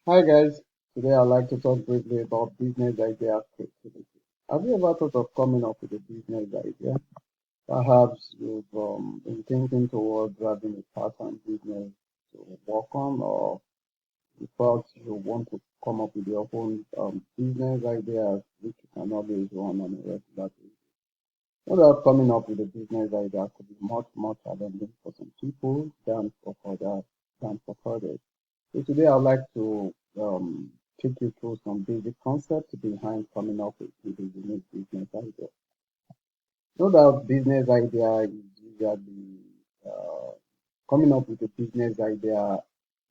Hi guys, today I'd like to talk briefly about business idea creativity. Have you ever thought of coming up with a business idea? Perhaps you've been thinking towards having a part-time business to work on, or you thought you want to come up with your own business ideas which you can always run on a regular basis. No doubt coming up with a business idea could be much more challenging for some people than for others. So today I'd like to take you through some basic concepts behind coming up with a unique business idea. No doubt business idea is usually uh, coming up with a business idea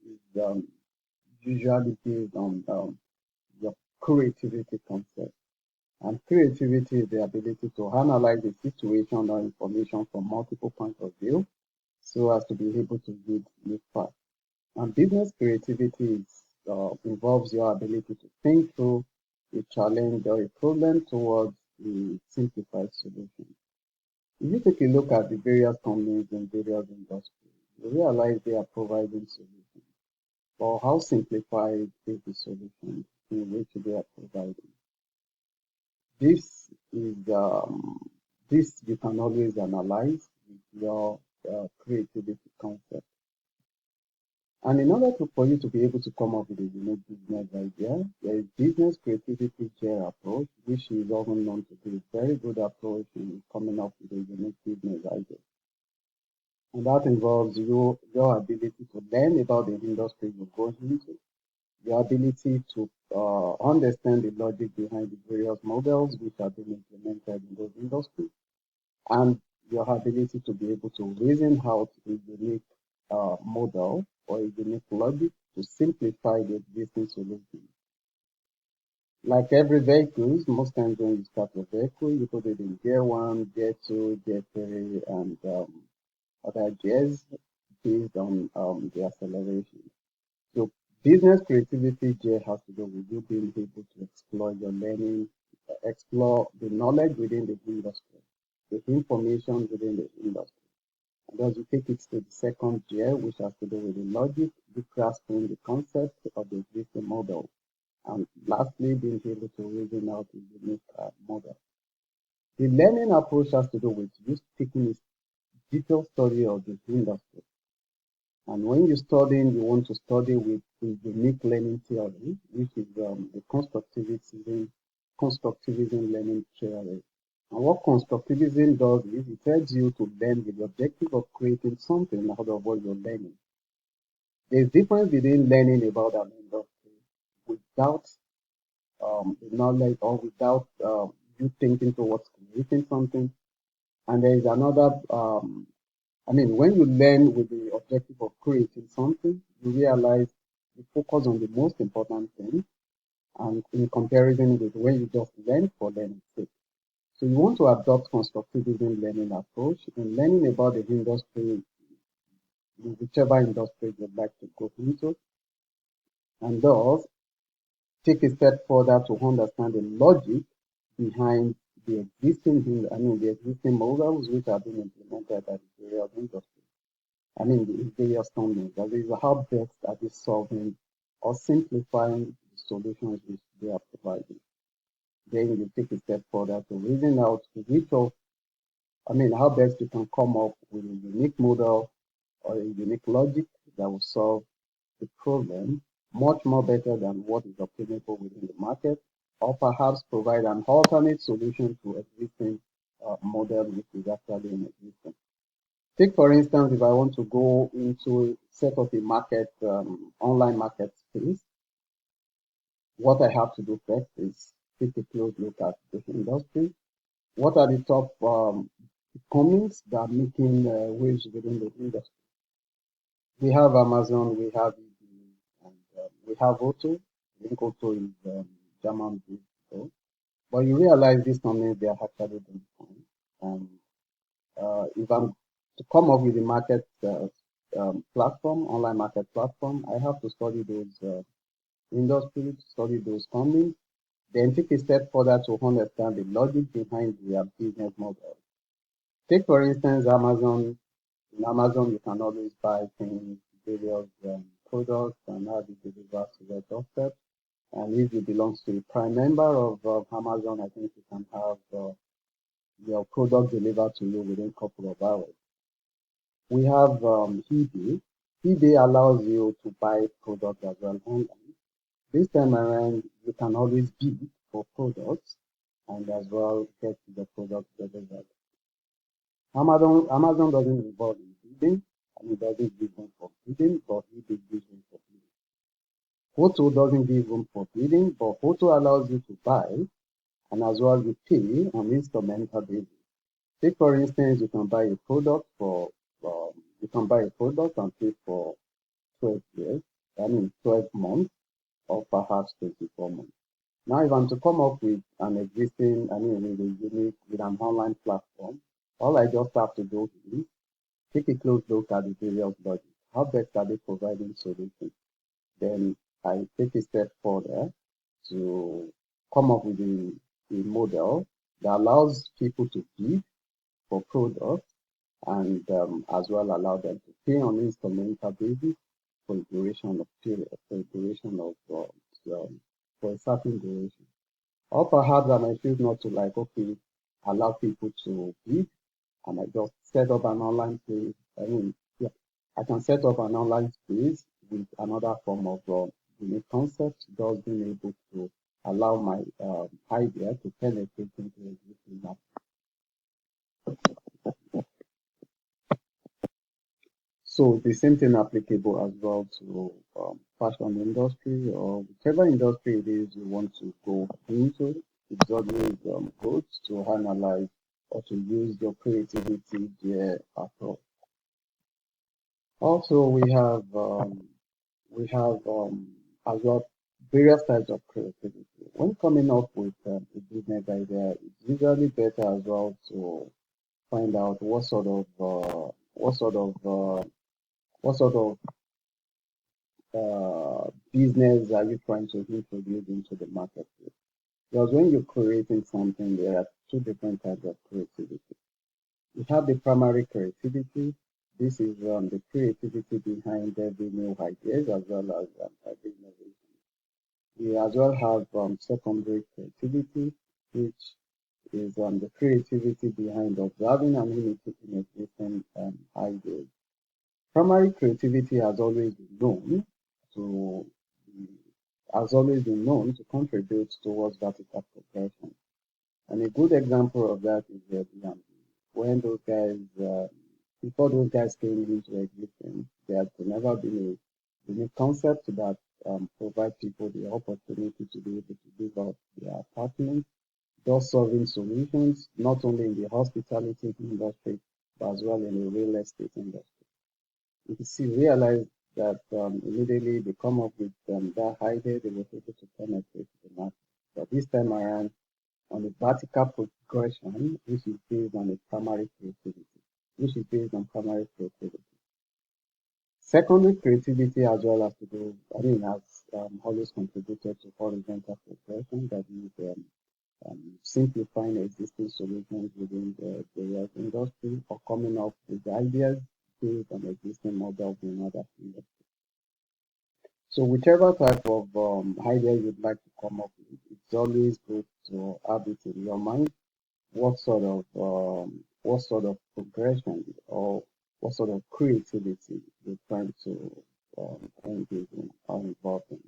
is usually based on your creativity concept. And creativity is the ability to analyze a situation or information from multiple points of view so as to be able to read new facts. And business creativity involves your ability to think through a challenge or a problem towards a simplified solution. If you take a look at the various companies in various industries, you realize they are providing solutions. Or how simplified is the solution in which they are providing? This is this you can always analyze with your creativity concept. And in order for you to be able to come up with a unique business idea, there is business creativity chair approach, which is often known to be a very good approach in coming up with a unique business idea. And that involves your ability to learn about the industry you're going into, your ability to understand the logic behind the various models which are being implemented in those industries, and your ability to be able to reason out a unique model or a unique logic to simplify the existing solution. Like every vehicle, most times when you start a vehicle, you put it in gear one, gear two, gear three, and other gears based on the acceleration. So business creativity gear has to do with you being able to explore your learning, explore the knowledge within the industry, the information within the industry. And as you take it to the second gear, which has to do with the logic, you grasping the concept of the existing model. And lastly, being able to reason out a unique model. The learning approach has to do with you taking a detailed study of the industry. And when you're studying, you want to study with a unique learning theory, which is the constructivism learning theory. And what constructivism does is it tells you to learn with the objective of creating something out of what you're learning. There's difference between learning about an industry without the knowledge or without you thinking towards creating something. And there is another, when you learn with the objective of creating something, you realize you focus on the most important thing and in comparison with when you just learn for learning's sake. So you want to adopt constructivism learning approach in learning about the industry, whichever industry you'd like to go into, and thus take a step further to understand the logic behind the existing models which are being implemented by the various industries. The various companies. That is how best are they solving or simplifying the solutions which they are providing. Then you take a step further to reason out how best you can come up with a unique model or a unique logic that will solve the problem much more better than what is obtainable within the market, or perhaps provide an alternate solution to existing model which is actually in existence. Take for instance, if I want to go into set up a market, online market space, what I have to do first is take a close look at the industry. What are the top companies that are making waves within the industry? We have Amazon, we have eBay, and we have Otto. I think Otto is German based, though. But you realize these companies they are actually doing fine. And if I'm to come up with a market platform, online market platform, I have to study those industries, study those companies, then take a step further to understand the logic behind their business model. Take for instance Amazon. In Amazon, you can always buy things, various product and how it delivers to your doorstep. And if you belong to a prime member of Amazon, I think you can have your product delivered to you within a couple of hours. We have eBay. eBay allows you to buy products as well online. This time around, you can always bid for products and as well get the product delivered. Amazon doesn't involve in bidding, and it doesn't give room for bidding, but eBay gives room for bidding. Photo doesn't give room for bidding, but Photo allows you to buy and as well you pay on instrumental basis. Take for instance, you can buy a product for you can buy a product and pay for 12 years, 12 months or perhaps 24 months. Now, if I'm to come up with an existing, with a unique, with an online platform, all I just have to do is take a close look at the various budgets. How best are they providing solutions? Then I take a step further to come up with a model that allows people to bid for products and as well allow them to pay on instrumental basis for a duration of period, for a duration of for a certain duration. Or perhaps I might choose not to allow people to bid and I just set up an online place. Yeah, I can set up an online space with another form of unique concept, just being able to allow my idea to penetrate into existing market. So the same thing applicable as well to fashion industry or whichever industry it is you want to go into. It's always good to analyze or to use your creativity there at all. Also, we have as well various types of creativity. When coming up with a business idea, it's usually better as well to find out what sort of business are you trying to introduce into the marketplace? Because when you're creating something, there are two different types of creativity. You have the primary creativity. This is the creativity behind every new ideas as well as every innovation. We as well have secondary creativity, which is the creativity behind observing and imitating existing ideas. Primary creativity to has always been known to contribute towards vertical progression. And a good example of that is Airbnb. When those guys, before those guys came into existence, there had never been a unique concept that provide people the opportunity to be able to give out their apartments, thus solving solutions not only in the hospitality industry but as well in the real estate industry. You can see, realize that immediately they come up with that idea, they were able to penetrate the market. But this time around, on the vertical progression, which is based on the primary creativity, which is based on primary creativity. Secondary creativity as well as to do, has always contributed to horizontal progression, that is simplifying existing solutions within the various industry or coming up with ideas based on existing models in other industries. So whichever type of idea you'd like to come up with, it's always good to have it in your mind what sort of progression or what sort of creativity you're trying to engage in or involve in.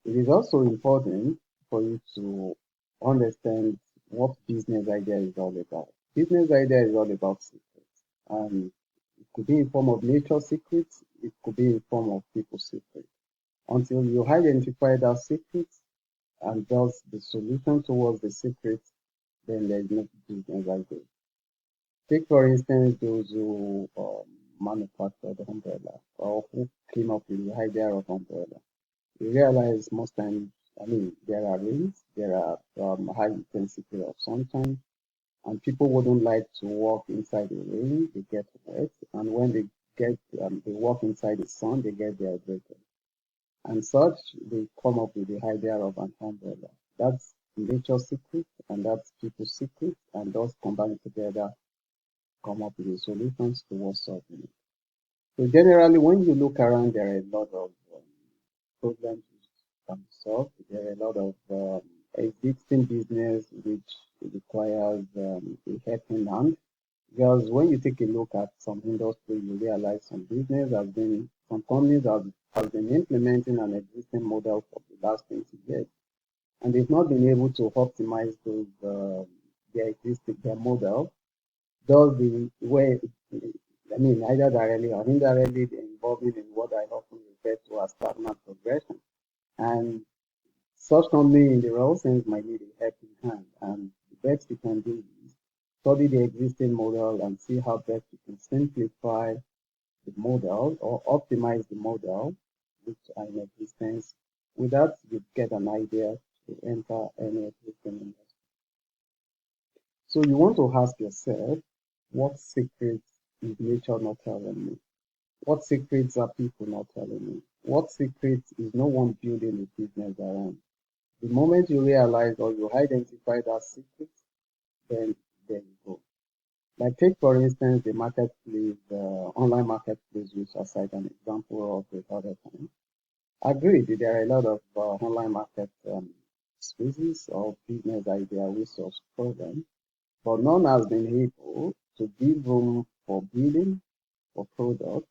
It is also important for you to understand what business idea is all about. Business idea is all about secrets, and it could be in form of nature secrets, it could be in form of people secrets. Until you identify that secret and thus the solution towards the secret, then there is no business idea. Take for instance those who manufacture the umbrella or who came up with the idea of umbrella. You realize most times, there are rains, there are high intensity of sunshine, and people wouldn't like to walk inside the rain, they get wet, and when they walk inside the sun, they get dehydrated. And such, they come up with the idea of an umbrella. That's nature secret, and that's people secret, and those combined together come up with the solutions towards solving it. So generally, when you look around, there are a lot of problems which can be solved. There are a lot of existing business which requires a helping hand. Because when you take a look at some industry, you realize some companies have been implementing an existing model for the last 20 years, and they've not been able to optimize their model. Thus, the way, I mean, either directly or indirectly, they're involving in what I often refer to as stagnant progression. And such company in the real sense might need a helping hand. And the best you can do is study the existing model and see how best you can simplify the model or optimize the model which are in existence. With that, you get an idea to enter any existing industry. So you want to ask yourself, what secrets is nature not telling me? What secrets are people not telling me? What secrets is no one building a business around? The moment you realize or you identify that secret, then there you go. Like take for instance the marketplace, the online marketplace, which I cite an example of the other time. Agreed, there are a lot of online market spaces or business idea resource programs, but none has been able to give room for building for products.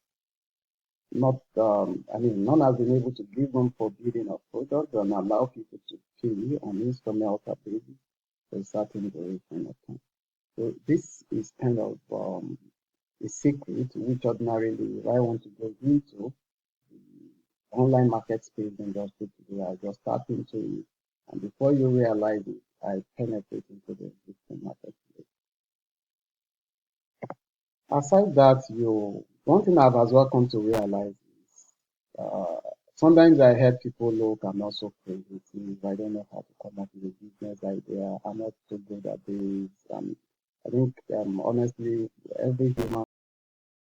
Not, I mean, none has been able to give room for building of products and allow people to pay on instrumental basis for a certain duration of time. So this is kind of a secret which ordinarily, if I want to go into the online market space industry today, I just tap into it, and before you realize it, I penetrate into the existing marketplace. Aside that, you one thing I've as well come to realize is sometimes I hear people look, I'm not so creative, I don't know how to come up with a business idea, I'm not so good at this. I think honestly, every human